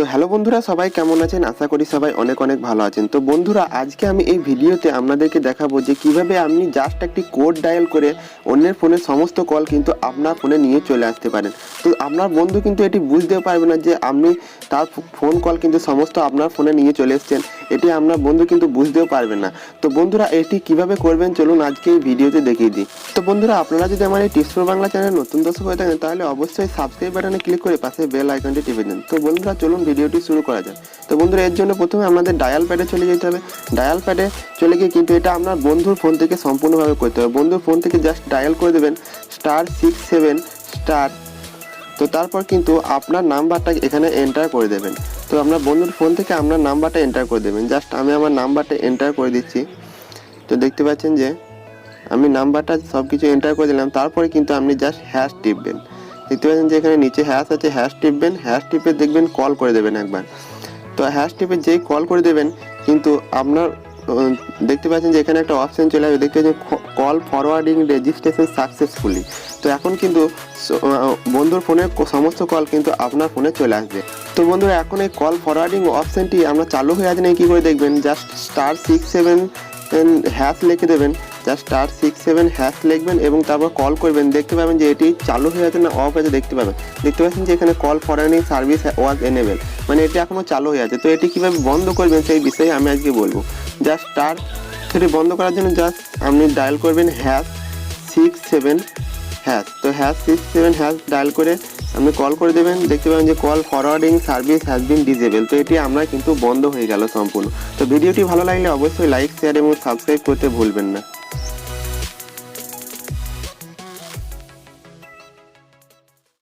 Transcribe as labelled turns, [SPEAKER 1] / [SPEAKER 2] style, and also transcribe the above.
[SPEAKER 1] তো হ্যালো বন্ধুরা, সবাই কেমন আছেন? আশা করি সবাই অনেক অনেক ভালো আছেন। তো বন্ধুরা, আজকে আমি এই ভিডিওতে আপনাদেরকে দেখাবো যে কিভাবে আপনি জাস্ট একটি কোড ডায়াল করে অন্যের ফোনের সমস্ত কল কিন্তু আপনার ফোনে নিয়ে চলে আসতে পারেন। তো আপনার বন্ধু কিন্তু এটি বুঝতেও পারবে না যে আপনি তার ফোন কল কিন্তু সমস্ত আপনার ফোনে নিয়ে চলে এসেছেন। এটি আপনার বন্ধু কিন্তু বুঝতেও পারবে না। তো বন্ধুরা, এটি কিভাবে করবেন চলুন আজকে এই ভিডিওতে দেখিয়ে দিই। তো বন্ধুরা, আপনারা যদি আমার এই টিপস ফর বাংলা চ্যানেল নতুন দর্শক হয়ে থাকেন তাহলে অবশ্যই সাবস্ক্রাইব বাটনে ক্লিক করে পাশে বেল আইকনটি টিপে দিন। তো বন্ধুরা, চলুন ভিডিওটি শুরু করা যাক। তো বন্ধুরা, এর জন্য প্রথমে আমাদের ডায়াল প্যাডে চলে যেতে হবে। ডায়াল প্যাডে চলে গিয়ে কিন্তু এটা আপনার বন্ধুর ফোন থেকে সম্পূর্ণভাবে করতে হবে। বন্ধুর ফোন থেকে জাস্ট ডায়াল করে দেবেন *67*। তো তারপর কিন্তু আপনার নাম্বারটা এখানে এন্টার করে দেবেন। তো আপনার বন্ধুর ফোন থেকে আপনার নাম্বারটা এন্টার করে দেবেন। জাস্ট আমি আমার নাম্বারটা এন্টার করে দিচ্ছি। তো দেখতে পাচ্ছেন যে আমি নাম্বারটা সব কিছু এন্টার করে দিলাম। তারপরে কিন্তু আপনি জাস্ট হ্যাশ টিপবেন। দেখতে পাচ্ছেন যে এখানে নিচে হ্যাশ আছে, হ্যাশ টিপবেন। হ্যাশ টিপে দেখবেন কল করে দেবেন একবার। তো হ্যাশ টিপে যেই কল করে দেবেন কিন্তু আপনার দেখতে পাচ্ছেন যে এখানে একটা অপশন চলে আসবে। দেখতে পাচ্ছেন কল ফরওয়ার্ডিং রেজিস্ট্রেশন সাকসেসফুলি। তো এখন কিন্তু বন্ধুর ফোনের সমস্ত কল কিন্তু আপনার ফোনে চলে আসবে। তো বন্ধুরা, এখন এই কল ফরওয়ার্ডিং অপশনটি আমরা চালু হয়ে আছে নাকি কী করে দেখবেন, জাস্ট *67# লিখে দেবেন। জাস্ট *67# লিখবেন এবং তারপর কল করবেন। দেখতে পাবেন যে এটি চালু হয়ে আছে না অফ আছে দেখতে পাবেন। দেখতে পাচ্ছেন যে এখানে কল ফরওয়ার্ডিং সার্ভিস ওয়াজ এনেবল, মানে এটি এখনও চালু হয়ে আছে। তো এটি কীভাবে বন্ধ করবেন সেই বিষয়ে আমি আজকে বলবো। জাস্ট সেটি বন্ধ করার জন্য জাস্ট আপনি ডায়াল করবেন #67#। তো #67# ডায়াল করে আপনি কল করে দেবেন। দেখতে পাবেন যে call forwarding service has been disable. তো এটি আমরা কিন্তু বন্ধ হয়ে গেল সম্পূর্ণ। তো ভিডিওটি ভালো লাগলে অবশ্যই লাইক, শেয়ার এবং সাবস্ক্রাইব করতে ভুলবেন না।